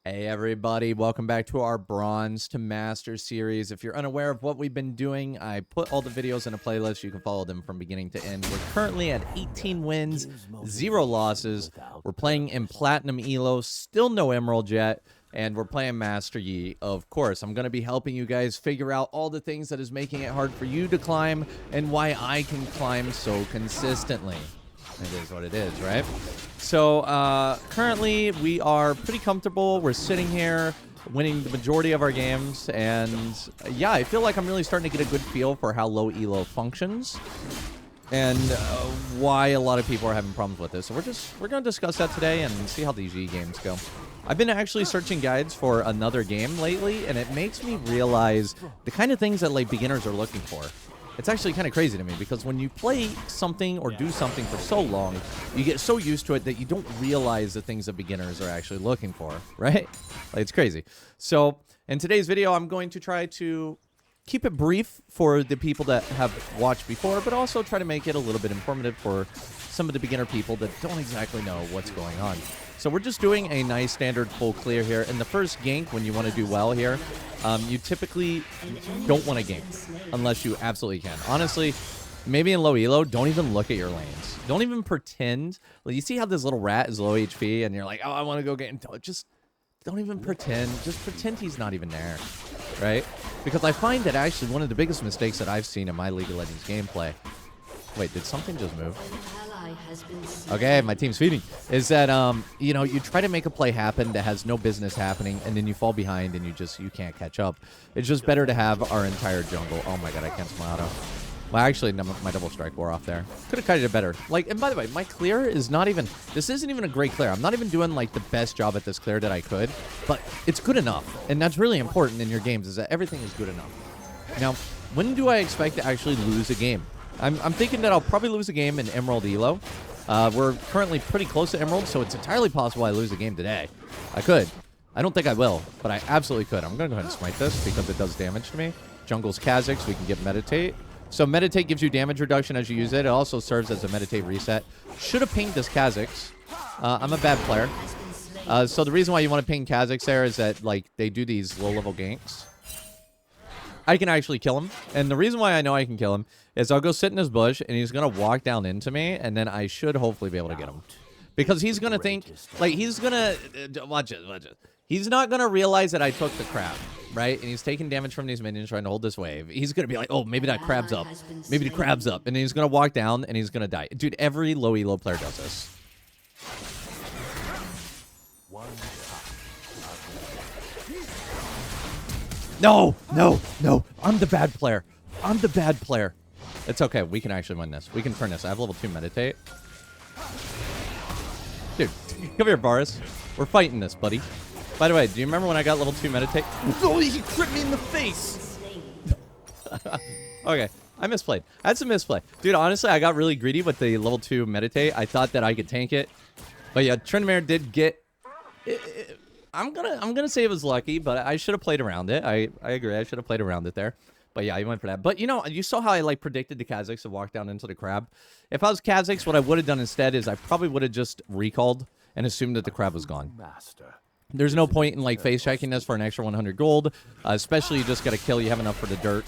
Hey everybody, welcome back to our Bronze to Master series. If you're unaware of what we've been doing, I put all the videos in a playlist. You can follow them from beginning to end. We're currently at 18 wins, 0 losses. We're playing in Platinum Elo, still no Emerald yet, and we're playing Master Yi. Of course, I'm going to be helping you guys figure out all the things that is making it hard for you to climb and why I can climb so consistently. It is what it is, right? So, currently, we are pretty comfortable. We're sitting here, winning the majority of our games, and, yeah, I feel like I'm really starting to get a good feel for how low elo functions, and why a lot of people are having problems with this. So we're going to discuss that today and see how these Yi games go. I've been actually searching guides for another game lately, and it makes me realize the kind of things that, like, beginners are looking for. It's actually kind of crazy to me because when you play something or do something for so long, you get so used to it that you don't realize the things that beginners are actually looking for, right? Like, it's crazy. So in today's video, I'm going to try to keep it brief for the people that have watched before, but also try to make it a little bit informative for some of the beginner people that don't exactly know what's going on. So we're just doing a nice standard full clear here. In the first gank, when you want to do well here, you typically don't want to gank unless you absolutely can. Honestly, maybe in low elo, don't even look at your lanes. Don't even pretend. Like, you see how this little rat is low HP and you're like, oh, I want to go get into it. Just don't even pretend. Just pretend he's not even there, right? Because I find that actually one of the biggest mistakes that I've seen in my League of Legends gameplay. Wait, did something just move? Okay, my team's feeding. Is that, you know, you try to make a play happen that has no business happening, and then you fall behind and you can't catch up. It's just better to have our entire jungle. Oh my god, I canceled my auto. Well, actually, my double strike wore off there. Could have kited it better. Like, and by the way, my clear is not even, this isn't even a great clear. I'm not even doing, like, the best job at this clear that I could, but it's good enough. And that's really important in your games, is that everything is good enough. Now, when do I expect to actually lose a game? I'm thinking that I'll probably lose a game in Emerald Elo. We're currently pretty close to Emerald, so it's entirely possible I lose a game today. I could. I don't think I will, but I absolutely could. I'm going to go ahead and smite this because it does damage to me. Jungle's Kha'Zix, we can get Meditate. So Meditate gives you damage reduction as you use it. It also serves as a Meditate reset. Should have pinged this Kha'Zix. I'm a bad player. So the reason why you want to ping Kha'Zix there is that, like, they do these low-level ganks. I can actually kill him. And the reason why I know I can kill him is I'll go sit in his bush, and he's going to walk down into me, and then I should hopefully be able to get him. Because he's going to think, like, he's going to... Watch it. He's not going to realize that I took the crab, right? And he's taking damage from these minions trying to hold this wave. He's going to be like, oh, maybe that crab's up. Maybe the crab's up. And he's going to walk down, and he's going to die. Dude, every low elo player does this. No. I'm the bad player. It's okay. We can actually win this. We can turn this. I have level 2 Meditate. Dude, come here, Boris. We're fighting this, buddy. By the way, do you remember when I got level 2 Meditate? Oh, he crit me in the face! Okay, I misplayed. I had some misplay. Dude, honestly, I got really greedy with the level 2 Meditate. I thought that I could tank it. But yeah, Tryndamere did get... I'm gonna say it was lucky, but I should have played around it. I agree. I should have played around it there. But yeah, he went for that. But you know, you saw how I like predicted the Kha'Zix to walk down into the crab. If I was Kha'Zix, what I would have done instead is I probably would have just recalled and assumed that the crab was gone. There's no point in like face checking this for an extra 100 gold, especially you just got to kill. You have enough for the dirt.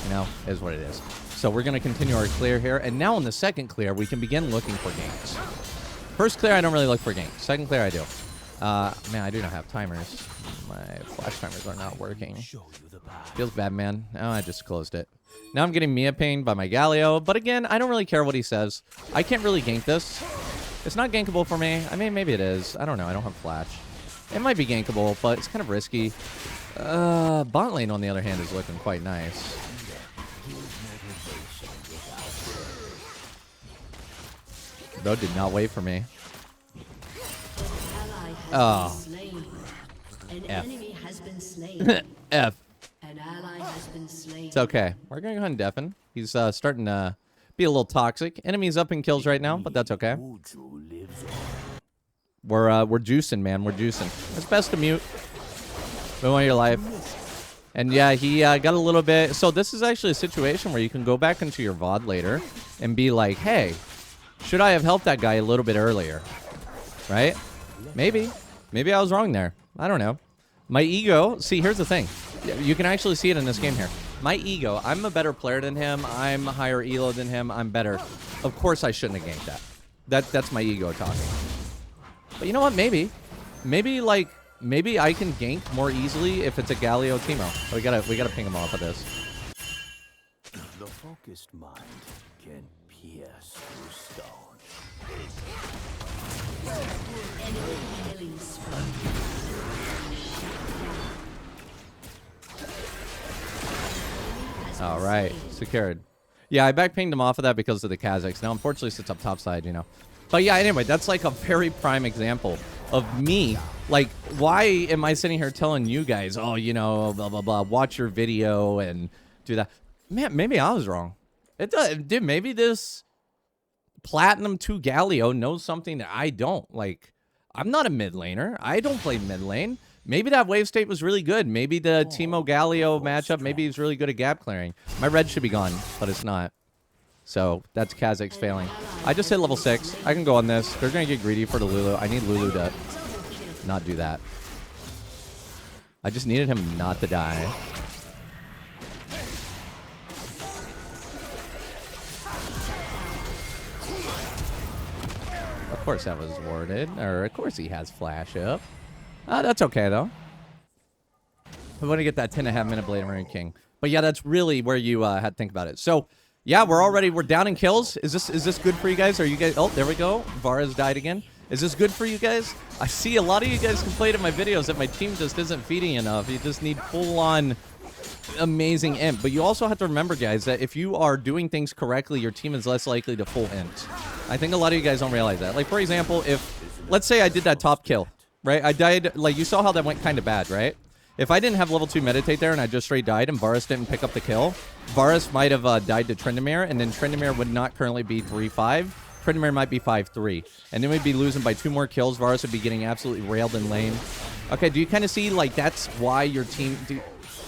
You know, is what it is. So we're gonna continue our clear here, and now in the second clear, we can begin looking for ganks. First clear, I don't really look for ganks. Second clear, I do. Man, I do not have timers. My flash timers are not working. Feels bad, man. Oh, I just closed it. Now I'm getting Mia pinged by my Galio, but again, I don't really care what he says. I can't really gank this. It's not gankable for me. I mean, maybe it is. I don't know. I don't have flash. It might be gankable, but it's kind of risky. Bot lane, on the other hand, is looking quite nice. Though did not wait for me. Oh. F. F. It's okay. We're going to go ahead and deafen. He's starting to be a little toxic. Enemies up in kills right now, but that's okay. We're juicing, man. We're juicing. It's best to mute. We want your life. And yeah, he got a little bit... So this is actually a situation where you can go back into your VOD later and be like, hey, should I have helped that guy a little bit earlier? Right? Maybe. Maybe I was wrong there. I don't know. My ego, see, here's the thing. You can actually see it in this game here. My ego, I'm a better player than him. I'm higher elo than him. I'm better. Of course I shouldn't have ganked that. That's my ego talking. But you know what? Maybe I can gank more easily if it's a Galio Teemo. We gotta ping him off of this. The focused mind can pierce through stone. All right, secured. Yeah, I backpinged him off of that because of the Kazakhs. Now, unfortunately, sits up top side, you know. But yeah, anyway, that's like a very prime example of me. Like, why am I sitting here telling you guys, oh, you know, blah, blah, blah, watch your video and do that? Man, maybe I was wrong. It does, dude, maybe this Platinum 2 Galio knows something that I don't. Like, I'm not a mid laner. I don't play mid lane. Maybe that wave state was really good. Maybe the Teemo Galio matchup, maybe he's really good at gap clearing. My red should be gone, but it's not. So that's Kazakhs failing. I just hit level 6. I can go on this. They're going to get greedy for the Lulu. I need Lulu to not do that. I just needed him not to die. Of course that was warded. Or of course he has flash up. That's okay though. We want to get that 10.5 minute Blade Marine King. But yeah, that's really where you had to think about it. So yeah, we're down in kills. Is this good for you guys? Are you guys? Oh, there we go. Vara's died again. Is this good for you guys? I see a lot of you guys complain in my videos that my team just isn't feeding enough. You just need full-on amazing imp. But you also have to remember, guys, that if you are doing things correctly, your team is less likely to full int. I think a lot of you guys don't realize that. Like, for example, if, let's say I did that top kill, right? I died, like, you saw how that went kind of bad, right? If I didn't have level 2 meditate there and I just straight died and Varus didn't pick up the kill, Varus might have died to Tryndamere, and then Tryndamere would not currently be 3-5. Tryndamere might be 5-3. And then we'd be losing by 2 more kills. Varus would be getting absolutely railed in lane. Okay, do you kind of see, like, that's why your team...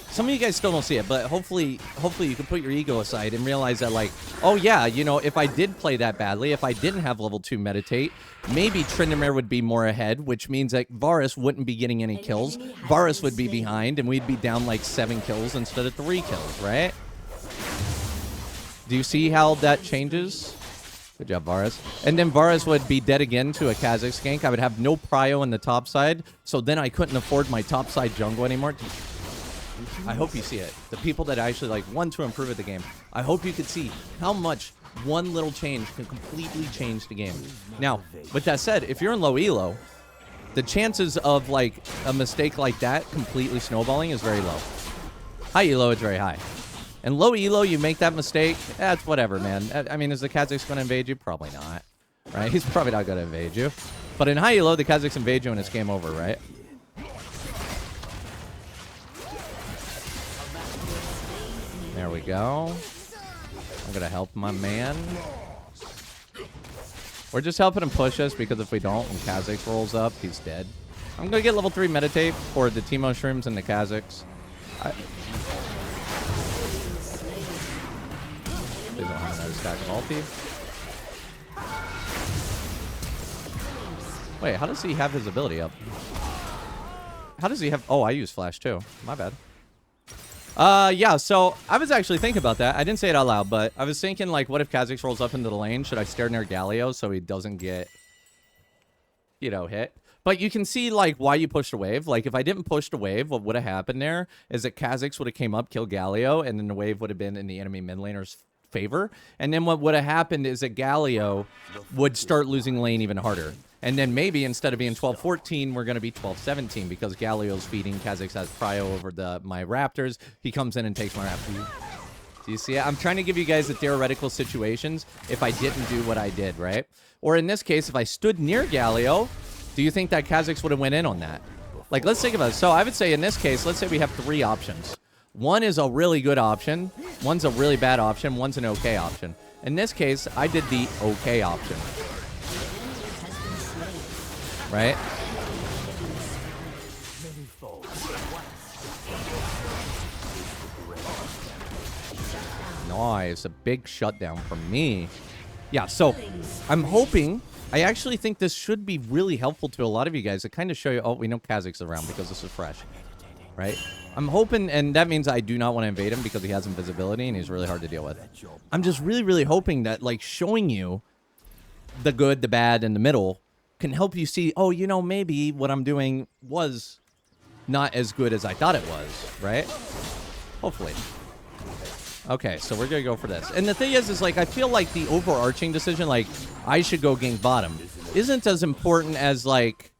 Some of you guys still don't see it, but hopefully you can put your ego aside and realize that, like, oh yeah, you know, if I did play that badly, if I didn't have level 2 meditate, maybe Tryndamere would be more ahead, which means that Varus wouldn't be getting any kills. Varus would be behind, and we'd be down like 7 kills instead of 3 kills, right? Do you see how that changes? Good job, Varus. And then Varus would be dead again to a Kazakh gank. I would have no prio in the top side, so then I couldn't afford my top side jungle anymore. I hope you see it. The people that actually like want to improve at the game, I hope you could see how much one little change can completely change the game. Now, with that said, if you're in low elo, the chances of like a mistake like that completely snowballing is very low. High elo, it's very high. And low elo, you make that mistake, that's whatever, man. I mean, is the Kazakhs going to invade you? Probably not, right? He's probably not going to invade you. But in high elo, the Kazakhs invade you and it's game over, right? There we go. I'm going to help my man. We're just helping him push us because if we don't, when Kazakhs rolls up, he's dead. I'm going to get level 3 meditate for the Teemo Shrooms and the Kazakhs. Please don't have another stack of ulti. Wait, how does he have his ability up? How does he have... Oh, I use flash too. My bad. Yeah, so I was actually thinking about that. I didn't say it out loud, but I was thinking, like, what if Kazakhs rolls up into the lane? Should I stare near Galio so he doesn't get, you know, hit? But you can see, like, why you pushed a wave. Like, if I didn't push the wave, what would have happened there is that Kazakhs would have came up, killed Galio, and then the wave would have been in the enemy mid laner's favor. And then what would have happened is that Galio would start losing lane even harder. And then maybe instead of being 12-14, we're going to be 12-17 because Galio's feeding. Kazakhs has prio over my Raptors. He comes in and takes my Raptors. Do you see it? I'm trying to give you guys the theoretical situations if I didn't do what I did, right? Or in this case, if I stood near Galio, do you think that Kazakhs would have went in on that? Like, let's think about it. So I would say in this case, let's say we have 3 options. One is a really good option. One's a really bad option. One's an okay option. In this case, I did the okay option. Right? Nice. A big shutdown from me. Yeah, so I'm hoping. I actually think this should be really helpful to a lot of you guys to kind of show you. Oh, we know Kazak's around because this is fresh, right? I'm hoping, and that means I do not want to invade him because he has invisibility and he's really hard to deal with. I'm just really, really hoping that, like, showing you the good, the bad, and the middle can help you see, oh, you know, maybe what I'm doing was not as good as I thought it was, right? Hopefully. Okay, so we're going to go for this. And the thing is, like, I feel like the overarching decision, like, I should go gank bottom, isn't as important as, like,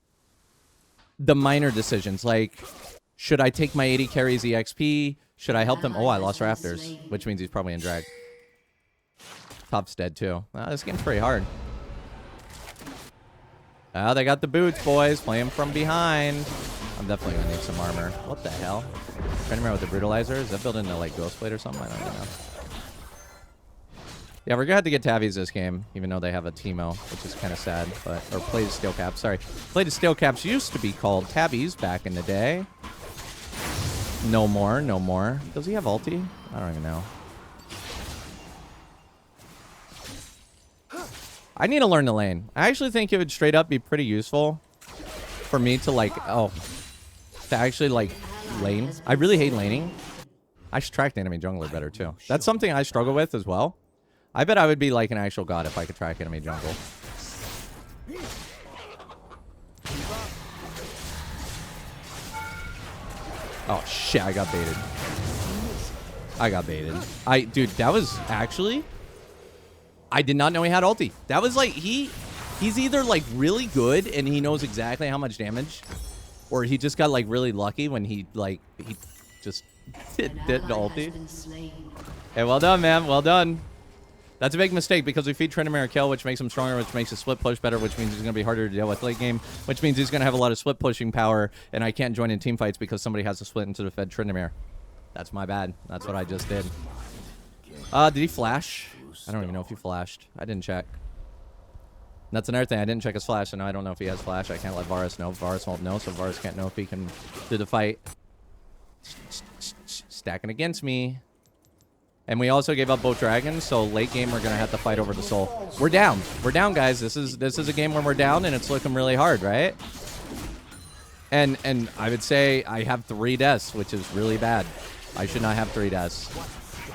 the minor decisions. Like, should I take my 80 carries EXP? Should I help them? Oh, I lost Rafters, which means he's probably in drag. Top's dead, too. This game's pretty hard. Oh, they got the boots, boys. Play him from behind. I'm definitely going to need some armor. What the hell? Trying to remember with the brutalizer. Is that built into like Ghostblade or something? I don't even know. Yeah, we're gonna have to get Tabbies this game, even though they have a Teemo, which is kind of sad. But or Played Steel Caps. Sorry, Played Steel Caps used to be called Tabbies back in the day. No more, no more. Does he have ulti? I don't even know. I need to learn the lane. I actually think it would straight up be pretty useful for me to like to actually like lane. I really hate laning. I should track the enemy jungler better too. That's something I struggle with as well. I bet I would be like an actual god if I could track enemy jungle. Oh shit, I got baited. I got baited. Dude, that was actually, I did not know he had ulti. That was like, he's either like really good and he knows exactly how much damage, or he just got like really lucky when he just did the ulti. Hey, well done, man. Well done. That's a big mistake because we feed Tryndamere a kill, which makes him stronger, which makes his split push better, which means he's going to be harder to deal with late game, which means he's going to have a lot of split pushing power, and I can't join in team fights because somebody has to split into the fed Tryndamere. That's my bad. That's what I just did. Did he flash? I don't even know if he flashed. I didn't check. That's another thing. I didn't check his flash, and I don't know if he has flash. I can't let Varus know. Varus won't know, so Varus can't know if he can do the fight. Stacking against me. And we also gave up both dragons, so late game we're gonna have to fight over the soul. We're down. We're down, guys. This is a game where we're down, and it's looking really hard, right? And I would say I have 3 deaths, which is really bad. I should not have 3 deaths.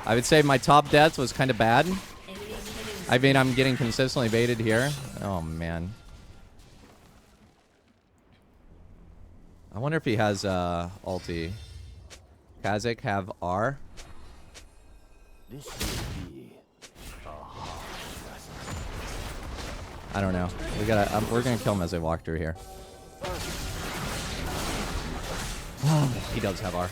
I would say my top death was kind of bad. I mean, I'm getting consistently baited here. Oh man. I wonder if he has ulti. Kazakh have R. I don't know. We're gonna kill him as they walk through here. He does have R.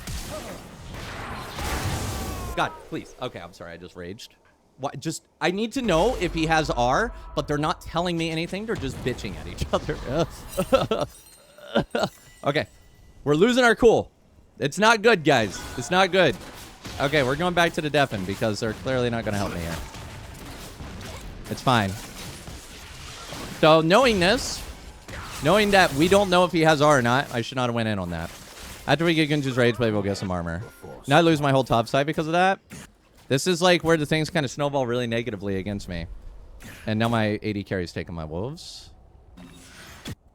God, please. Okay, I'm sorry. I just raged. What? I need to know if he has R, but they're not telling me anything. They're just bitching at each other. Okay, we're losing our cool. It's not good, guys. It's not good. Okay, we're going back to the deafen because they're clearly not going to help me here. It's fine. So, knowing this, knowing that we don't know if he has R or not, I should not have went in on that. After we get Gunju's Rage Blade, we'll get some armor. Now I lose my whole top side because of that. This is like where the things kind of snowball really negatively against me. And now my 80 carry's taking my wolves.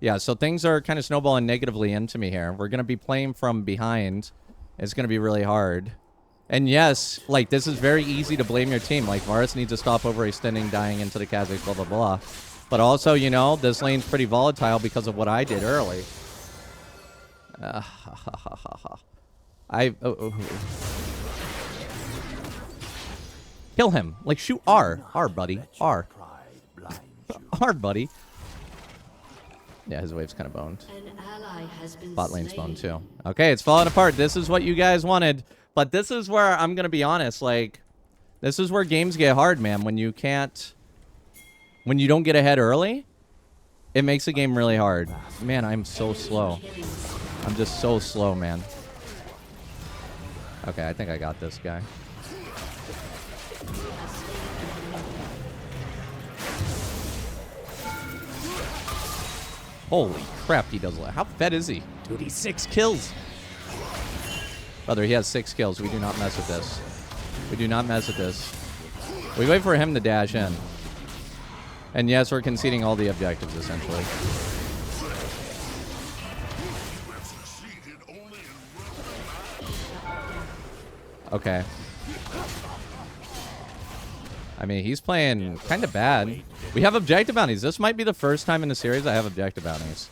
Yeah, so things are kind of snowballing negatively into me here. We're going to be playing from behind. It's going to be really hard. And yes, like, this is very easy to blame your team. Like, Varus needs to stop overextending, dying into the Kazakh, blah, blah, blah. But also, you know, this lane's pretty volatile because of what I did early. Kill him. Like, shoot R. R, buddy. R. R, buddy. Yeah, his wave's kind of boned. Bot lane's boned, too. Okay, it's falling apart. This is what you guys wanted. But this is where, I'm going to be honest, like, this is where games get hard, man. When you don't get ahead early, it makes the game really hard. Man, I'm so slow. I'm just so slow, man. Okay, I think I got this guy. Holy crap, he does a lot. How fed is he? Dude, he's 6 kills. Brother, he has 6 kills. We do not mess with this. We do not mess with this. We wait for him to dash in. And yes, we're conceding all the objectives, essentially. Okay. I mean, he's playing kind of bad. We have objective bounties. This might be the first time in the series I have objective bounties.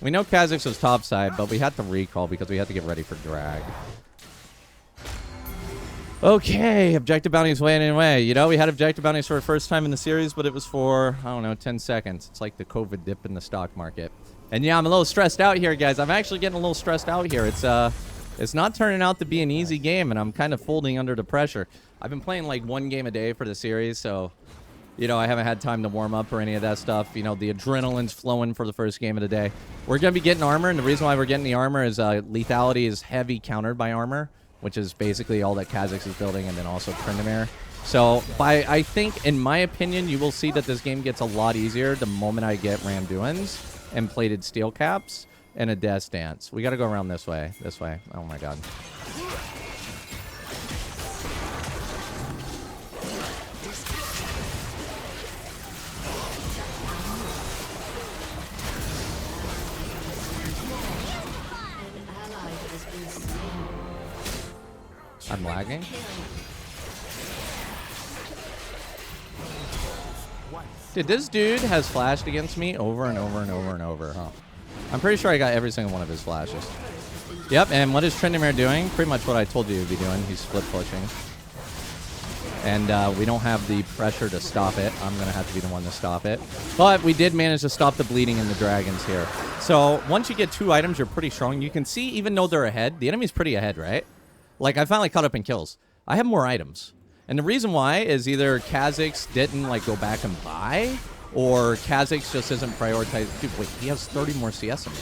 We know Kha'Zix was topside, but we had to recall because we had to get ready for drag. Okay, objective bounties way and way. You know, we had objective bounties for the first time in the series, but it was for, I don't know, 10 seconds. It's like the COVID dip in the stock market. And yeah, I'm a little stressed out here, guys. I'm actually getting a little stressed out here. It's not turning out to be an easy game, and I'm kind of folding under the pressure. I've been playing like 1 game a day for the series, so, you know, I haven't had time to warm up or any of that stuff. You know, the adrenaline's flowing for the first game of the day. We're going to be getting armor, and the reason why we're getting the armor is lethality is heavy countered by armor, which is basically all that Kha'Zix is building, and then also Tryndamere. So, I think, in my opinion, you will see that this game gets a lot easier the moment I get Randuins and plated steel caps and a Death Dance. We got to go around this way. This way. Oh, my God. I'm lagging. Dude, this dude has flashed against me over and over and over and over, huh? I'm pretty sure I got every single one of his flashes. Yep, and what is Tryndamere doing? Pretty much what I told you he'd be doing. He's split pushing. And we don't have the pressure to stop it. I'm going to have to be the one to stop it. But we did manage to stop the bleeding in the dragons here. So once you get 2 items, you're pretty strong. You can see, even though they're ahead, the enemy's pretty ahead, right? Like, I finally caught up in kills. I have more items. And the reason why is either Kha'Zix didn't, like, go back and buy, or Kha'Zix just isn't prioritized. Dude, wait, he has 30 more CS than me.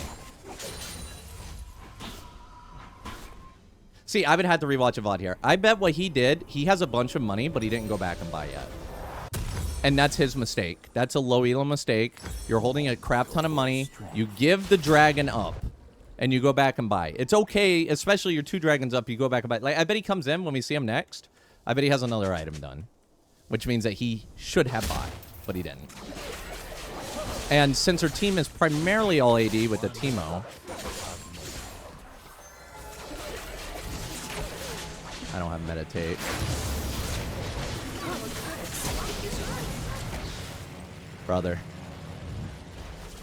See, I would have to rewatch a VOD here. I bet what he did, he has a bunch of money, but he didn't go back and buy yet. And that's his mistake. That's a low elo mistake. You're holding a crap ton of money. You give the dragon up. And you go back and buy. It's okay, especially your 2 dragons up, you go back and buy. Like, I bet he comes in when we see him next. I bet he has another item done. Which means that he should have bought, but he didn't. And since our team is primarily all AD with the Teemo, I don't have meditate. Brother.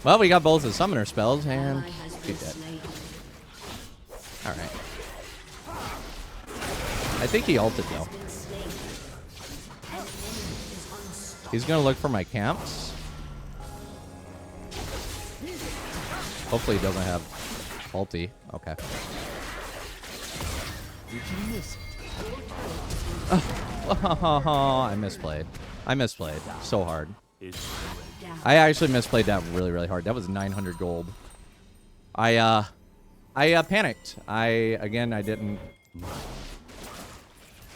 Well, we got both the summoner spells, and he's dead. Alright. I think he ulted, though. He's going to look for my camps. Hopefully he doesn't have ulti. Okay. Did you miss it? I misplayed. I misplayed so hard. I actually misplayed that really, really hard. That was 900 gold. I panicked. I didn't...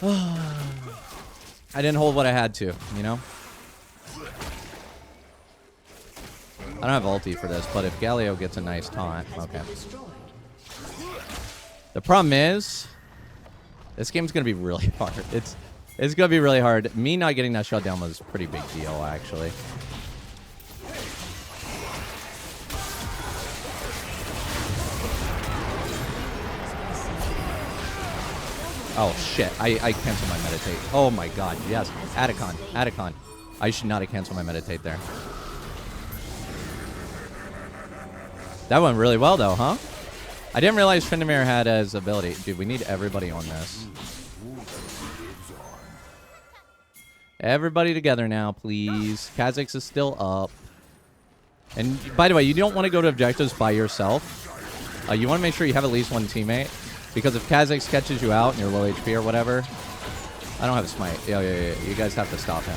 I didn't hold what I had to, you know? I don't have ulti for this, but if Galio gets a nice taunt... Okay. The problem is... This game's going to be really hard. It's going to be really hard. Me not getting that shutdown was a pretty big deal, actually. Oh, shit. I canceled my meditate. Oh, my God. Yes. Atacon. Atacon. I should not have canceled my meditate there. That went really well, though, huh? I didn't realize Tryndamere had his ability. Dude, we need everybody on this. Everybody together now, please. Kha'Zix is still up. And, by the way, you don't want to go to objectives by yourself. You want to make sure you have at least 1 teammate. Because if Kha'Zix catches you out and you're low HP or whatever... I don't have a smite. Yeah. You guys have to stop him.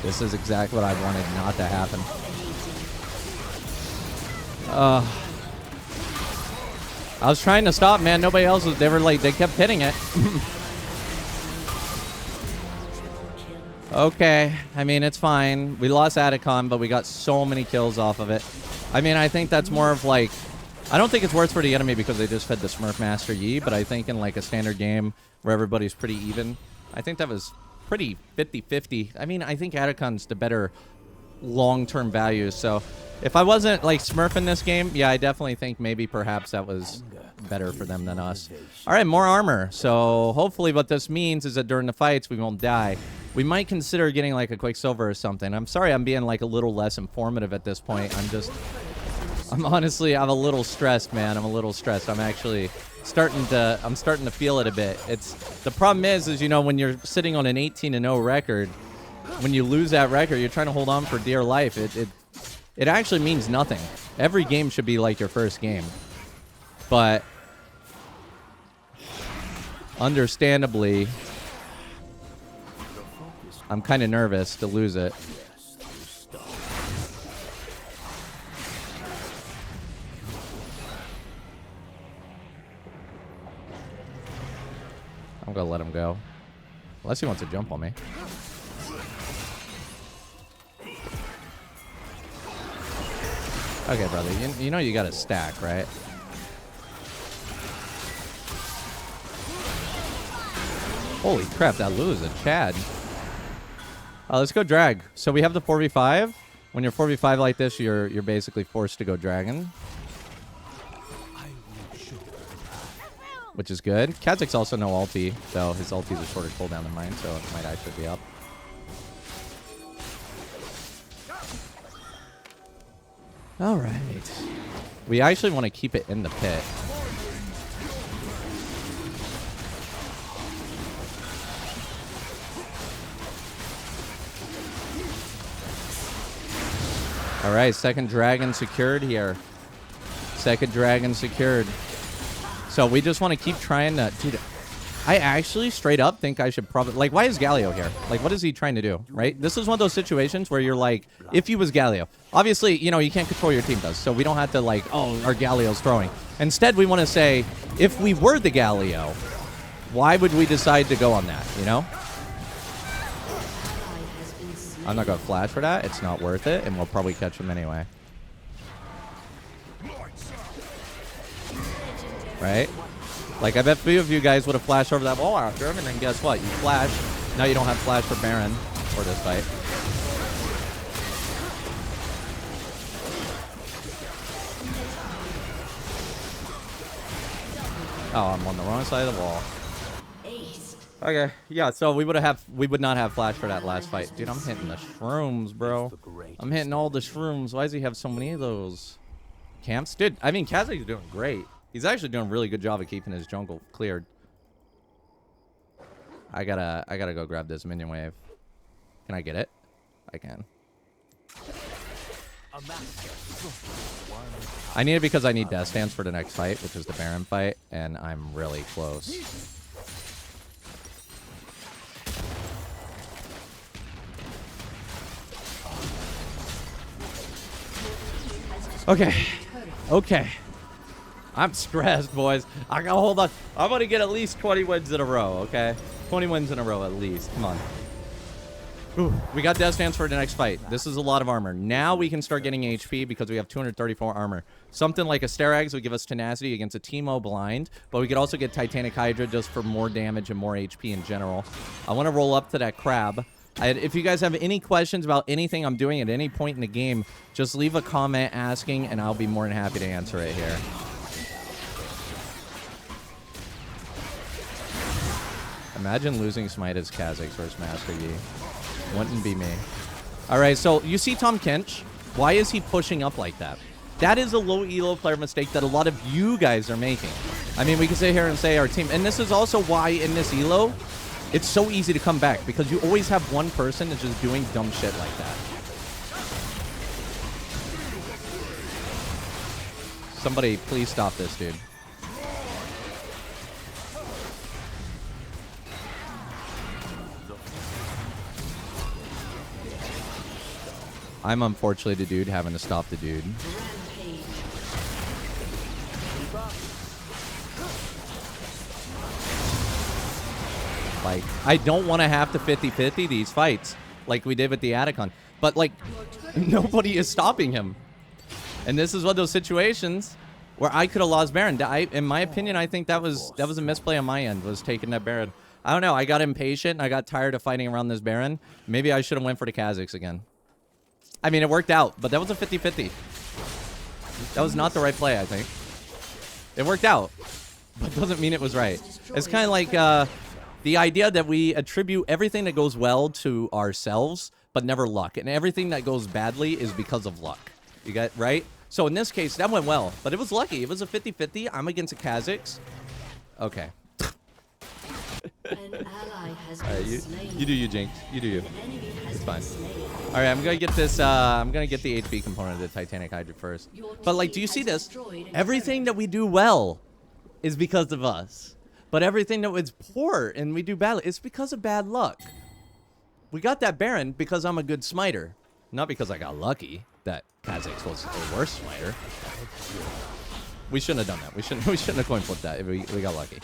This is exactly what I wanted not to happen. I was trying to stop, man. Nobody else was. They were like, they kept hitting it. Okay. I mean, it's fine. We lost Atacon, but we got so many kills off of it. I mean, I think that's more of like, I don't think it's worse for the enemy because they just fed the Smurf Master Yi, but I think in like a standard game where everybody's pretty even, I think that was pretty 50-50. I mean, I think Atacon's the better long-term value. So if I wasn't like Smurfing this game, yeah, I definitely think maybe perhaps that was better for them than us. All right, more armor. So hopefully what this means is that during the fights, we won't die. We might consider getting like a Quicksilver or something. I'm sorry I'm being like a little less informative at this point. I'm a little stressed, man. I'm a little stressed. I'm actually starting to feel it a bit. The problem is, you know, when you're sitting on an 18-0 record, when you lose that record, you're trying to hold on for dear life. It actually means nothing. Every game should be like your first game. But understandably, I'm kind of nervous to lose it. I'm gonna let him go. Unless he wants to jump on me. Okay, brother. You know you got to stack, right? Holy crap, that lose a Chad. Let's go drag. So we have the 4v5. When you're 4v5 like this, you're basically forced to go dragon. Which is good. Kha'Zix's also no ulti, though his ulti's a shorter cooldown than mine, so it might actually be up. All right. We actually want to keep it in the pit. All right, second dragon secured here. Second dragon secured. So we just want to keep trying to... Dude, I actually straight up think I should probably... Like, why is Galio here? Like, what is he trying to do, right? This is one of those situations where you're like, if he was Galio... Obviously, you know, you can't control your team does, so we don't have to like, oh, our Galio's throwing. Instead, we want to say, if we were the Galio, why would we decide to go on that, you know? I'm not going to flash for that. It's not worth it, and we'll probably catch him anyway. Right? Like, I bet a few of you guys would have flashed over that wall after him, and then guess what? You flash. Now you don't have flash for Baron for this fight. Oh, I'm on the wrong side of the wall. Okay, yeah, so we would not have flash for that last fight. Dude, I'm hitting the shrooms, bro. I'm hitting all the shrooms. Why does he have so many of those? Camps? Dude, I mean, Kha'Zix's doing great. He's actually doing a really good job of keeping his jungle cleared. I gotta go grab this minion wave. Can I get it? I can. I need it because I need Death Stance for the next fight, which is the Baron fight, and I'm really close. Okay. Okay. I'm stressed, boys. I gotta hold on. I'm gonna get at least 20 wins in a row, okay? 20 wins in a row at least. Come on. Ooh, we got Death Stance for the next fight. This is a lot of armor. Now we can start getting HP because we have 234 armor. Something like a Sterags would give us tenacity against a Teemo blind, but we could also get Titanic Hydra just for more damage and more HP in general. I want to roll up to that crab. If you guys have any questions about anything I'm doing at any point in the game, just leave a comment asking, and I'll be more than happy to answer it here. Imagine losing Smite as Kha'Zix versus Master Yi. Wouldn't be me. All right, so you see Tom Kench? Why is he pushing up like that? That is a low elo player mistake that a lot of you guys are making. I mean, we can sit here and say our team, and this is also why in this elo, it's so easy to come back because you always have one person that's just doing dumb shit like that. Somebody, please stop this, dude. I'm unfortunately the dude having to stop the dude. Like, I don't want to have to 50-50 these fights like we did with the Atacon. But, like, nobody is stopping him. And this is one of those situations where I could have lost Baron. In my opinion, I think that was a misplay on my end, was taking that Baron. I don't know. I got impatient. I got tired of fighting around this Baron. Maybe I should have went for the Kazakhs again. I mean, it worked out, but that was a 50-50. That was not the right play, I think. It worked out, but doesn't mean it was right. It's kind of like the idea that we attribute everything that goes well to ourselves, but never luck. And everything that goes badly is because of luck. You got right? So in this case, that went well, but it was lucky. It was a 50-50. I'm against the Kazakhs. Okay. Alright, you do you, Jinx. You do you. It's fine. Alright, I'm gonna get this, I'm gonna get the HP component of the Titanic Hydra first. But, like, do you see this? Everything that we do well is because of us. But everything that is poor and we do badly, it's because of bad luck. We got that Baron because I'm a good smiter. Not because I got lucky that Kazakhs was a worse smiter. We shouldn't have done that. We shouldn't have coin flipped that if we got lucky.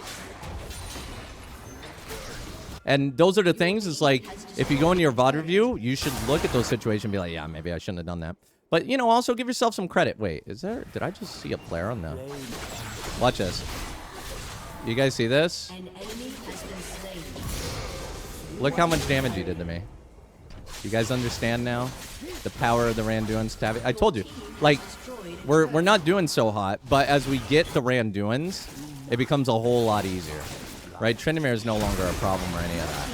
And those are the things, is like, if you go into your VOD review, you should look at those situations and be like, yeah, maybe I shouldn't have done that. But, you know, also give yourself some credit. Wait, did I just see a player on the... Watch this. You guys see this? Look how much damage he did to me. You guys understand now? The power of the Randuin stabbing. I told you, like, we're not doing so hot, but as we get the Randuins, it becomes a whole lot easier. Right? Tryndamere is no longer a problem or any of that.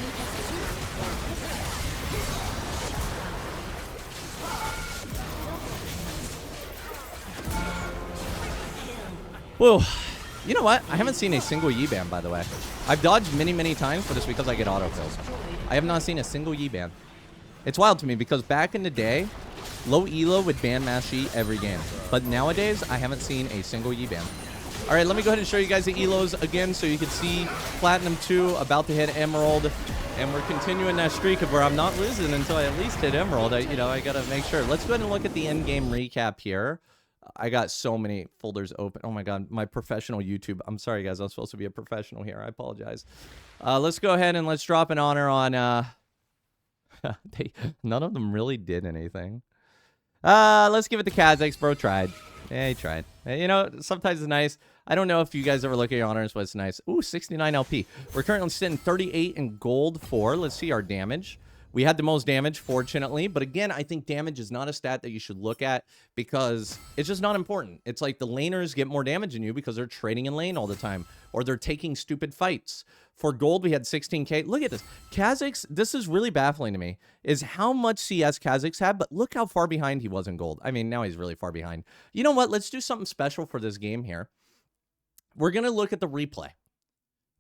Whoa. You know what? I haven't seen a single Yi-ban, by the way. I've dodged many, many times, but it's because I get auto-kills. I have not seen a single Yi-ban. It's wild to me because back in the day, low elo would ban Mass Yi every game. But nowadays, I haven't seen a single Yi-ban. All right, let me go ahead and show you guys the elos again so you can see Platinum 2 about to hit Emerald. And we're continuing that streak of where I'm not losing until I at least hit Emerald. I got to make sure. Let's go ahead and look at the in-game recap here. I got so many folders open. Oh, my God. My professional YouTube. I'm sorry, guys. I'm supposed to be a professional here. I apologize. Let's go ahead and let's drop an honor on... none of them really did anything. Let's give it to Kazakhs. Bro tried. Yeah, he tried. You know, sometimes it's nice. I don't know if you guys ever look at your honors, but it's nice. Ooh, 69 LP. We're currently sitting 38 in gold 4. Let's see our damage. We had the most damage, fortunately. But again, I think damage is not a stat that you should look at because it's just not important. It's like the laners get more damage than you because they're trading in lane all the time. Or they're taking stupid fights. For gold, we had 16k. Look at this. Kazakhs, this is really baffling to me, is how much CS Kazakhs had, but look how far behind he was in gold. I mean, now he's really far behind. You know what? Let's do something special for this game here. We're going to look at the replay.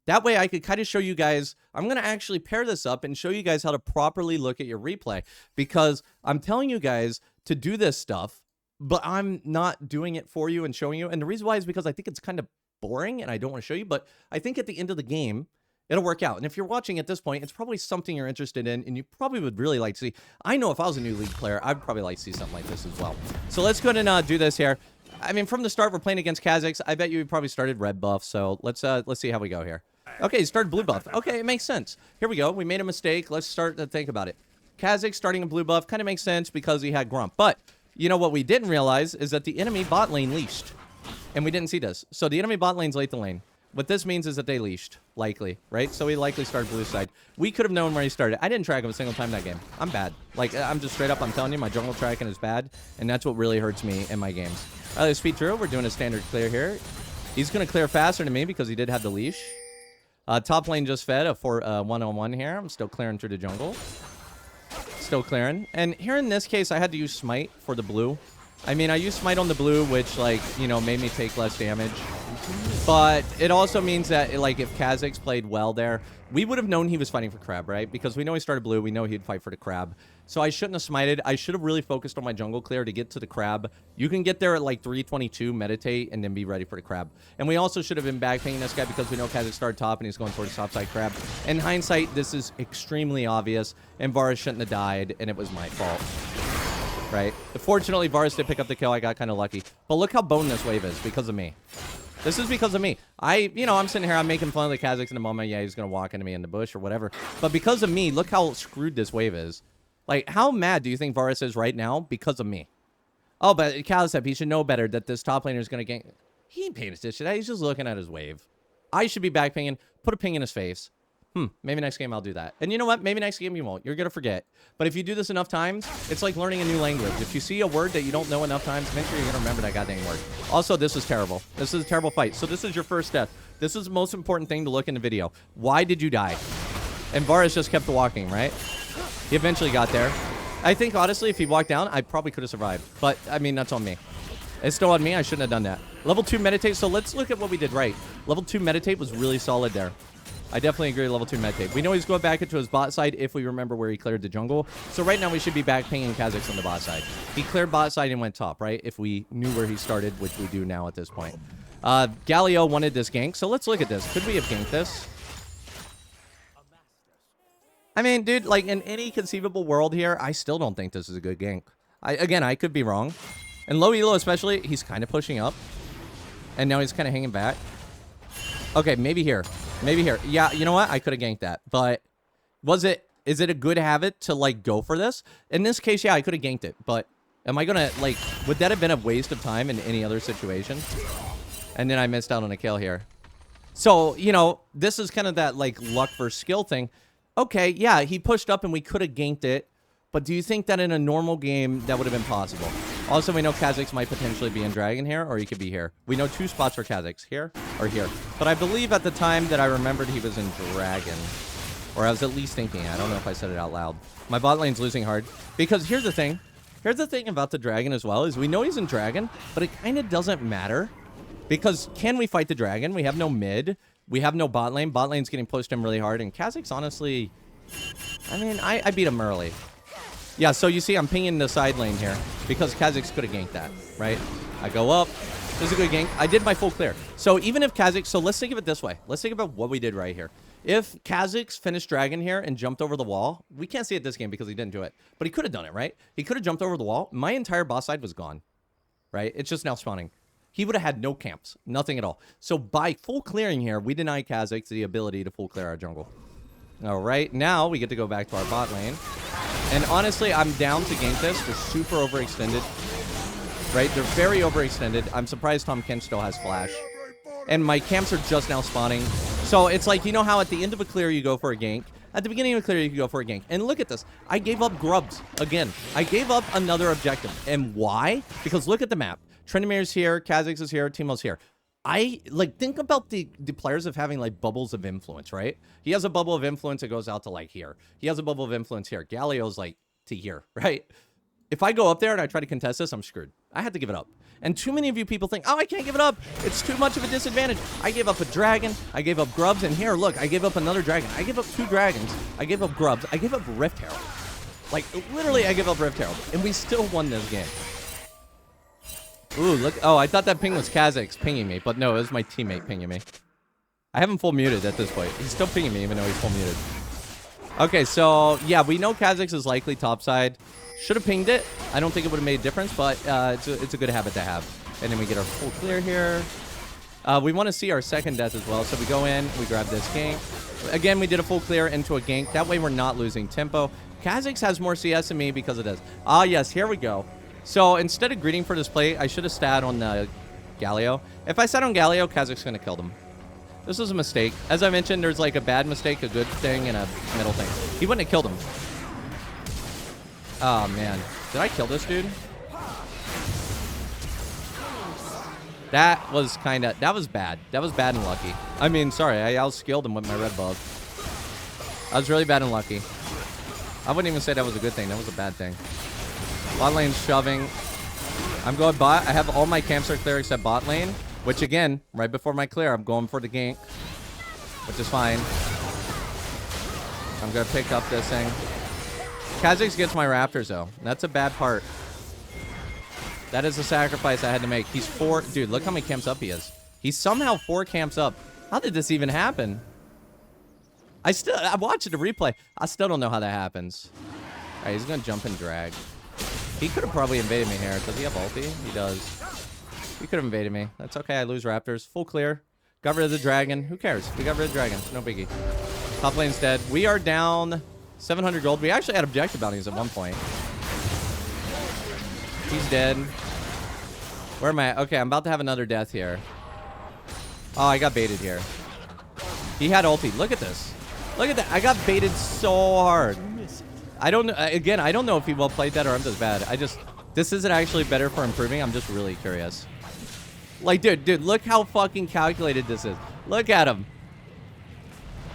That way I could kind of show you guys, I'm going to actually pair this up and show you guys how to properly look at your replay. Because I'm telling you guys to do this stuff, but I'm not doing it for you and showing you. And the reason why is because I think it's kind of boring and I don't want to show you. But I think at the end of the game, it'll work out. And if you're watching at this point, it's probably something you're interested in and you probably would really like to see. I know if I was a new League player, I'd probably like to see something like this as well. So let's go ahead and do this here. I mean, from the start, we're playing against Kazakhs. I bet you probably started red buff. So let's see how we go here. Okay, started blue buff. Okay, it makes sense. Here we go. We made a mistake. Let's start to think about it. Kazakhs starting a blue buff kind of makes sense because he had Grump. But you know what we didn't realize is that the enemy bot lane leashed. And we didn't see this. So the enemy bot lane's late to lane. What this means is that they leashed, likely, right? So he likely started blue side. We could have known where he started. I didn't track him a single time that game. I'm bad. Like, I'm just straight up, I'm telling you, my jungle tracking is bad. And that's what really hurts me in my games. All right, let's speed through. We're doing a standard clear here. He's going to clear faster than me because he did have the leash. Top lane just fed a 1-on-1 here. I'm still clearing through the jungle. Still clearing. And here in this case, I had to use Smite for the blue. I mean, I used Smite on the blue, which, like, you know, made me take less damage. But it also means that, like, if Kazakhs played well there, we would have known he was fighting for Crab, right? Because we know he started blue. We know he'd fight for the Crab. So I shouldn't have smited. I should have really focused on my jungle clear to get to the Crab. You can get there at, like, 322, meditate, and then be ready for the Crab. And we also should have been backpinging this guy because we know Kazakhs started top and he's going towards top side Crab. In hindsight, this is extremely obvious, and Varus shouldn't have died, and it was my fault. Right? Fortunately, Varus did pick up the kill. I got kind of lucky. But look how boned this wave is because of me. This is because of me. I'm sitting here, I'm making fun of the Kazakhs in a moment. Yeah, he's going to walk into me in the bush or whatever. But because of me, look how screwed this wave is. Like, how mad do you think Varus is right now because of me? Oh, but Cowsep, he should know better that this top laner is going to gank. He ain't paying attention. He's just looking at his wave. I should be back pinging. Put a ping in his face. Maybe next game I'll do that. And you know what? Maybe next game you won't. You're going to forget. But if you do this enough times, it's like learning a new language. If you see a word that you don't know enough times, eventually you're going to remember that goddamn word. Also, this is terrible. This is a terrible fight. So this is your first death. This is the most important thing to look in the video. Why did you die? And Varus just kept walking, right? He eventually got there. I think, honestly, if he walked down, I probably could have survived. But, I mean, that's on me. It's still on me. I shouldn't have done that. Level 2 meditate. So let's look at what we did right. Level 2 meditate was really solid there. I definitely agree with level 2 meditate. We know he's going back into his bot side if we remember where he cleared the jungle. So right now we should be back pinging Kazakhs on the bot side. He cleared bot side and went top, right? If we knew where he started, which we do now at this point. Galio wanted this gank. So let's look at this. Could we have ganked this? I mean, dude, like in any conceivable world here, I still don't think this is a good gank. Again, I could be wrong. And low elo especially, he's kind of pushing up. And now he's kind of hanging back. Okay, maybe here. Maybe here. Yeah, you know what? I could have ganked that. But is it a good habit to, like, go for this? In this case, yeah, I could have ganked it. But am I going to, like, would that have been a waste of time in any other situation? And then I missed out on a kill here. So, you know, this is kind of that, like, luck versus skill thing. Okay, yeah, he pushed up and we could have ganked it. But do you think that in a normal game, that would have been possible? Also, we know Kazakhs might potentially be in Dragon here, or he could be here. We know 2 spots for Kazakhs, here or here. But I believe at the time that I remembered he was in Dragon. Or I was at least thinking. I don't know if I said it out loud. My bot lane's losing hard. Because here's the thing. Here's the thing about the Dragon as well, is we know he's in Dragon, but it kind of doesn't matter. Because can we fight the Dragon? We have no mid. We have no bot lane. Bot lane's getting pushed in really hard. And Kazakhs, honestly, I mean, I beat him early. Yeah, so you see I'm pinging the side lane here because Kazakhs could have ganked that, right? I go up. This is a good gank. I did my full clear. So even if Kazakhs... So let's think of it this way. Let's think about what we did right here. If Kazakhs finished Dragon here and jumped over the wall, we can't see it this game because he didn't do it. But he could have done it, right? He could have jumped over the wall. My entire boss side was gone, right? It's just now spawning. He would have had no camps. Nothing at all. So by full clearing here, we deny Kazakhs the ability to full clear our jungle. All right, now we get to go back to our bot lane. And honestly, I'm down to gank this. They're super overextended, right? They're very overextended. I'm surprised Tom Kent still has flash. And my camps are just now spawning. So it's like, you know how at the end of a clear you go for a gank? At the beginning of a clear you go for a gank. And look at this. I gave up grubs again. I gave up another objective. And why? Because look at the map. Trendemir's here, Kazakhs is here, Timo's here. Think about the players of having, like, bubbles of influence, right? He has a bubble of influence that goes out to, like, here. He has a bubble of influence here. Galio's, like, to here, right? If I go up there and I try to contest this, I'm screwed. I had to give it up. And too many of you people think, oh, I can't give it up. It's too much of a disadvantage. I gave up a dragon. I gave up grubs. And here, look, I gave up another dragon. I gave up 2 dragons. I gave up grubs. I gave up Rift Herald. Like, literally, I gave up Rift Herald. And we still won this game. Ooh, look. Oh, I thought that ping was Kazakhs pinging me, but no, it was my teammate pinging me. I have him full muted at this point. He's still pinging me even though he's full muted. Okay, so, yeah, we know Kazakhs is likely topside. Should have pinged it. I don't think it would have made a difference, but it's a good habit to have. And then we get our full clear here. We want to see our second death as well, so we go in, we grab this gank. Again, we did a full clear into a gank. That way we're not losing tempo. Kazakhs has more CS than me because of this. Ah, yes, here we go. So instead of greeting for this play, I should have stat on Galio. If I sat on Galio, Kazakhs going to kill them. This was a mistake. As I mentioned, there's like a bad mistake, a good thing, and a middle thing. He wouldn't have killed him. Oh, man. Did I kill this dude? That was kind of... That was bad. That was bad and lucky. I mean, sorry. I outskilled him with my red buff. I was really bad and lucky. I wouldn't even say that was a good thing. That was a bad thing. Bot lane shoving. I'm going bot. I have all my camps are clear except bot lane. Which, again, right before my clear, I'm going for the gank. Which is fine. I'm going to pick up this thing. Kazakhs gets my raptors, though. That's a bad part. That is a sacrifice I had to make. He's 4... Dude, look how many camps up he is. He's somehow 4 camps up. How did this even happen? I'm watching the replay. I still don't know how that happens. All right, he's going to jump and drag. He could have probably invaded me here. Does he have ulti? He does. He could have invaded me. That's okay. I lose raptors. Full clear. Got rid of the dragon. Who cares? We got rid of dragon. No biggie. Top lane's dead. We are down 700 gold. We actually had objective bounties at one point. He's dead. Where am I? Okay, I'm about to have another death here. Oh, I got baited here. He had ulti. Look at this. Look at that. I got baited so hard. I don't know. Again, I don't know if he well played that or I'm just bad. This isn't actually better for improving. I'm just really curious. Like, dude, look how fucking calculated this is. Look at him.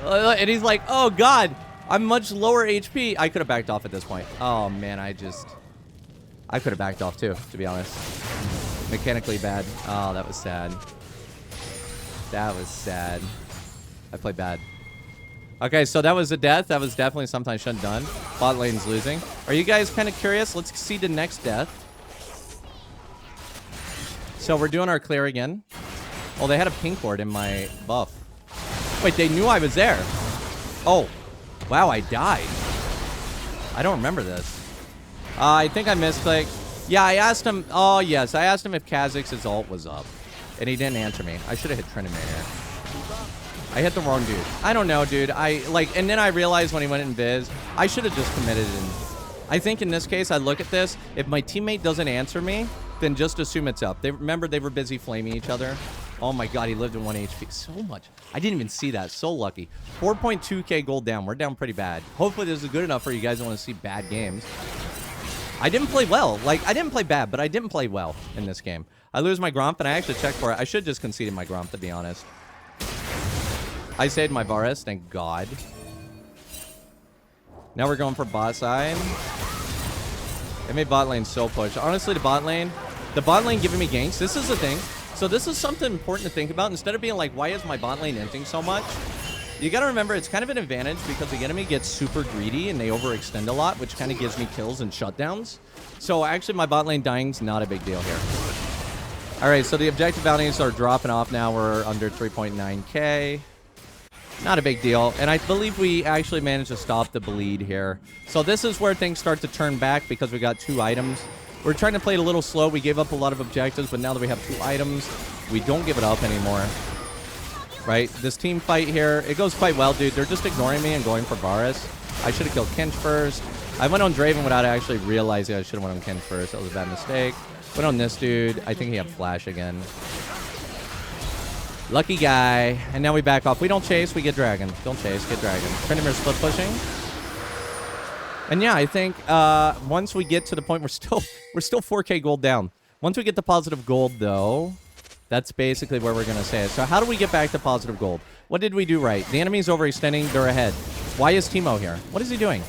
And he's like, oh, God, I'm much lower HP. I could have backed off at this point. Oh, man, I could have backed off, too, to be honest. Mechanically bad. Oh, that was sad. That was sad. I played bad. Okay, so that was a death. That was definitely something I shouldn't have done. Bot lane's losing. Are you guys kind of curious? Let's see the next death. So we're doing our clear again. Oh, they had a pink ward in my buff. Wait, they knew I was there. Oh, wow, I died. I don't remember this. I think I misclicked. Yeah, I asked him. Oh, yes, I asked him if Kha'Zix's ult was up. And he didn't answer me. I should have hit Trinimir. I hit the wrong dude. I don't know, dude. And then I realized when he went in Viz, I should have just committed. And I think in this case, I look at this. If my teammate doesn't answer me, then just assume it's up. Remember, they were busy flaming each other. Oh my God, he lived in 1 HP. So much. I didn't even see that. So lucky. 4.2k gold down. We're down pretty bad. Hopefully this is good enough for you guys who want to see bad games. I didn't play well. Like, I didn't play bad, but I didn't play well in this game. I lose my Gromp, and I actually checked for it. I should have just conceded my Gromp, to be honest. I saved my Varus, thank God. Now we're going for bot side. It made bot lane so push. Honestly, the bot lane giving me ganks. This is the thing. So this is something important to think about. Instead of being like, why is my bot lane inting so much? You got to remember, it's kind of an advantage because the enemy gets super greedy and they overextend a lot, which kind of gives me kills and shutdowns. So actually, my bot lane dying's not a big deal here. All right, so the objective bounties are dropping off now. We're under 3.9k. Not a big deal. And I believe we actually managed to stop the bleed here. So this is where things start to turn back because we got 2 items. We're trying to play it a little slow. We gave up a lot of objectives, but now that we have 2 items, we don't give it up anymore. Right? This team fight here, it goes quite well, dude. They're just ignoring me and going for Varus. I should have killed Kench first. I went on Draven without actually realizing I should have went on Kench first. That was a bad mistake. Went on this dude. I think he had Flash again. Lucky guy. And now we back off. We don't chase, we get Dragon. Don't chase, get Dragon. Trinimir's split pushing. And yeah, I think once we get to the point, we're still 4k gold down. Once we get to positive gold, though, that's basically where we're going to say it. So how do we get back to positive gold? What did we do right? The enemy's overextending. They're ahead. Why is Teemo here? What is he doing?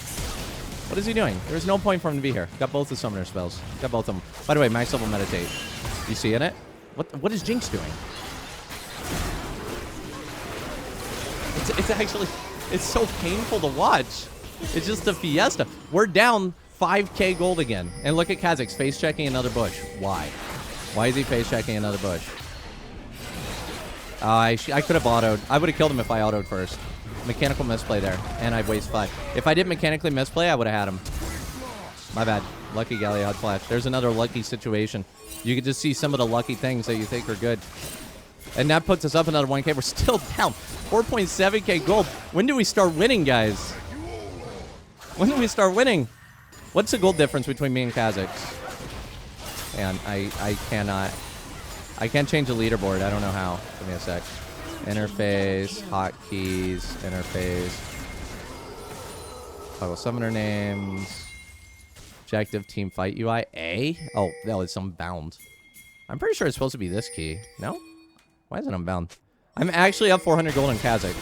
What is he doing? There's no point for him to be here. Got both the summoner spells. Got both of them. By the way, max level meditate. You seeing it? What is Jinx doing? It's actually, it's so painful to watch. It's just a fiesta. We're down 5k gold again. And look at Kha'Zix face checking another bush. Why? Why is he face checking another bush? I could have autoed. I would have killed him if I autoed first. Mechanical misplay there. And I waste 5. If I didn't mechanically misplay, I would have had him. My bad. Lucky Galliard Flash. There's another lucky situation. You can just see some of the lucky things that you think are good. And that puts us up another 1k. We're still down 4.7k gold. When do we start winning, guys? When do we start winning? What's the gold difference between me and Kha'Zix? Man, I cannot. I can't change the leaderboard. I don't know how. Give me a sec. Interface, hotkeys, interface. Toggle summoner names. Objective team fight UI. A? Oh, that was some bound. I'm pretty sure it's supposed to be this key. No? Why is it unbound? I'm actually up 400 gold on Kha'Zix.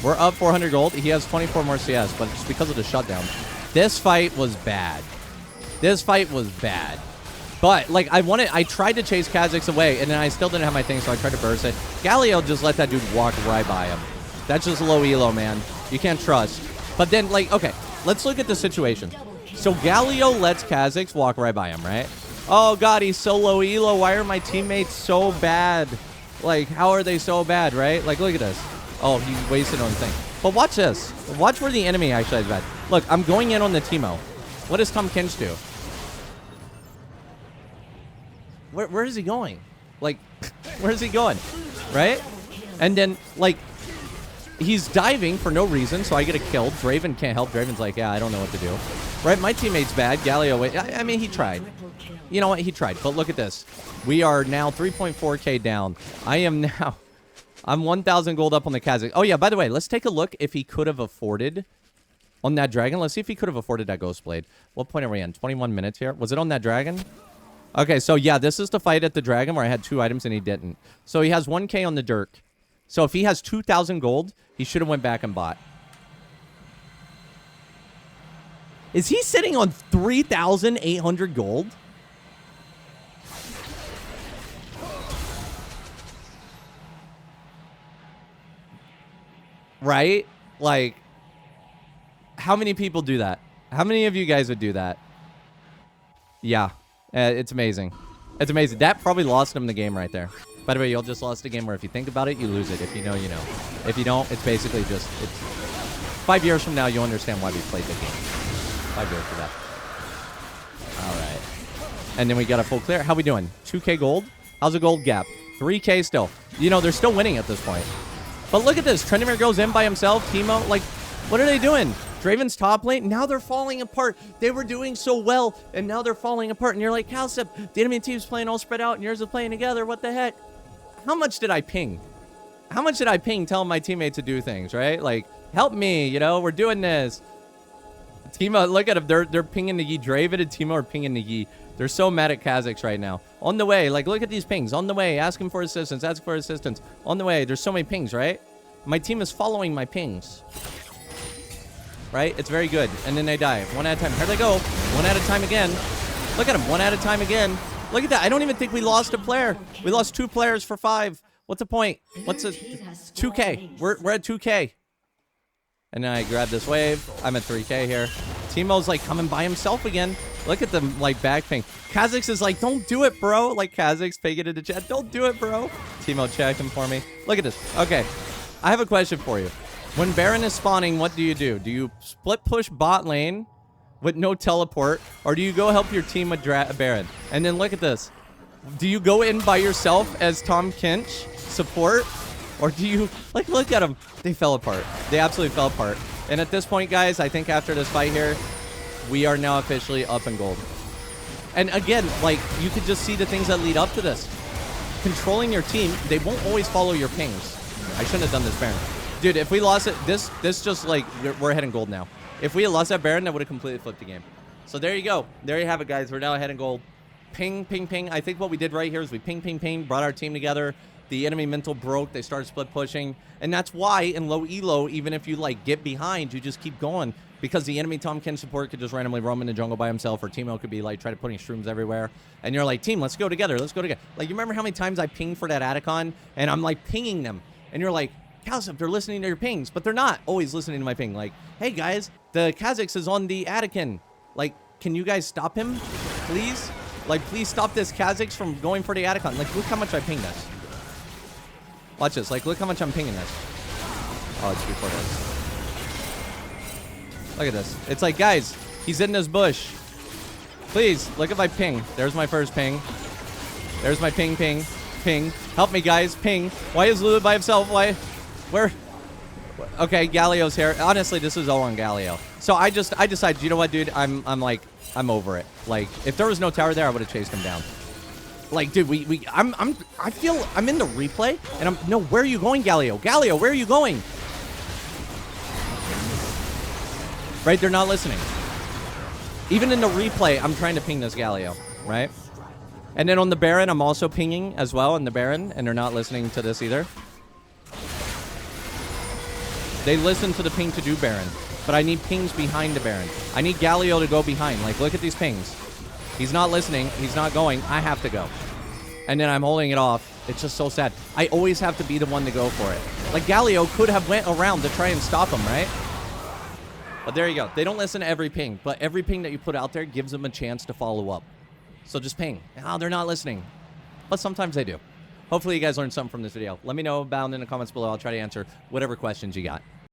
We're up 400 gold. He has 24 more CS, but it's because of the shutdown. This fight was bad. This fight was bad. But, like, I tried to chase Kha'Zix away, and then I still didn't have my thing, so I tried to burst it. Galio just let that dude walk right by him. That's just low elo, man. You can't trust. But then, like, okay, let's look at the situation. So Galio lets Kha'Zix walk right by him, right? Oh, God, he's so low elo. Why are my teammates so bad? Like, how are they so bad, right? Like, look at this. Oh, he wasted on the thing. But watch this. Watch where the enemy actually is bad. Look, I'm going in on the Teemo. What does Tom Kinch do? where is he going? Like, where is he going? Right? And then, like, he's diving for no reason, so I get a kill. Draven can't help. Draven's like, yeah, I don't know what to do. Right? My teammate's bad. Galio, wait. I mean, he tried. You know what? He tried. But look at this. We are now 3.4k down. I'm 1,000 gold up on the Kazakh. Oh, yeah, by the way, let's take a look if he could have afforded on that dragon. Let's see if he could have afforded that Ghost Blade. What point are we in? 21 minutes here. Was it on that dragon? Okay, so yeah, this is the fight at the dragon where I had 2 items and he didn't. So he has 1k on the Dirk. So if he has 2,000 gold, he should have went back and bought. Is he sitting on 3,800 gold? Right? Like, how many people do that? How many of you guys would do that? Yeah, it's amazing. It's amazing. That probably lost him the game right there. By the way, you all just lost a game where if you think about it, you lose it. If you know, you know. If you don't, it's basically just, it's 5 years from now, you'll understand why we played the game. 5 years for that. All right. And then we got a full clear. How we doing? 2k gold? How's the gold gap? 3k still. You know, they're still winning at this point. But look at this. Trendemir goes in by himself. Teemo, like, what are they doing? Draven's top lane. Now they're falling apart. They were doing so well, and now they're falling apart. And you're like, Cowsep, the enemy team's playing all spread out, and yours is playing together. What the heck? How much did I ping? How much did I ping telling my teammates to do things, right? Like, help me, you know, we're doing this. Teemo, look at them. They're pinging the Yi. Draven and Teemo are pinging the Yi. They're so mad at Kazakhs right now. On the way, like, look at these pings. On the way, asking for assistance, asking for assistance. On the way, there's so many pings, right? My team is following my pings. Right? It's very good. And then they die. One at a time. Here they go. One at a time again. Look at them. One at a time again. Look at that. I don't even think we lost a player. We lost 2 players for 5. What's the point? What's a 2k? We're at 2k. And then I grab this wave. I'm at 3k here. Teemo's like coming by himself again. Look at them like back ping. Kazakhs is like, don't do it, bro. Like Kazakhs ping it in the chat. Don't do it, bro. Teemo checking for me. Look at this. Okay. I have a question for you. When Baron is spawning, what do? Do you split push bot lane with no teleport, or do you go help your team with Baron? And then look at this. Do you go in by yourself as Tom Kinch support, or do you, like, look at them. They fell apart. They absolutely fell apart. And at this point, guys, I think after this fight here, we are now officially up in gold. And again, like, you could just see the things that lead up to this. Controlling your team, they won't always follow your pings. I shouldn't have done this Baron. Dude, if we lost it, this just, like, we're ahead in gold now. If we had lost that Baron, that would have completely flipped the game. So there you go. There you have it, guys. We're now ahead in gold. Ping, ping, ping. I think what we did right here is we ping, ping, ping, brought our team together. The enemy mental broke. They started split pushing. And that's why in low elo, even if you, like, get behind, you just keep going. Because the enemy Tom Ken support could just randomly roam in the jungle by himself, or Teemo could be, like, try to putting shrooms everywhere. And you're like, team, let's go together. Let's go together. Like, you remember how many times I pinged for that Atacon? And I'm, like, pinging them. And you're like, Cowsep, they're listening to your pings, but they're not always listening to my ping. Like, hey guys, the Kazakhs is on the Anakin. Like, can you guys stop him, please? Like, please stop this Kazakhs from going for the Atacon. Like, look how much I ping this. Watch this. Like, look how much I'm pinging this. Oh, it's before this. Look at this. It's like, guys, he's in this bush. Please, look at my ping. There's my first ping. There's my ping, ping, ping. Help me, guys. Ping. Why is Lulu by himself? Why? Where? Okay, Galio's here. Honestly, this is all on Galio. So I decided, you know what, dude? I'm I'm over it. Like, if there was no tower there, I would have chased him down. Like, dude, I feel I'm in the replay, and no, where are you going, Galio? Galio, where are you going? Right, they're not listening. Even in the replay, I'm trying to ping this Galio, right? And then on the Baron, I'm also pinging as well in the Baron, and they're not listening to this either. They listen to the ping to do Baron, but I need pings behind the Baron. I need Galio to go behind. Like, look at these pings. He's not listening. He's not going. I have to go. And then I'm holding it off. It's just so sad. I always have to be the one to go for it. Like, Galio could have went around to try and stop him, right? But there you go. They don't listen to every ping, but every ping that you put out there gives them a chance to follow up. So just ping. Oh, they're not listening. But sometimes they do. Hopefully you guys learned something from this video. Let me know down in the comments below. I'll try to answer whatever questions you got.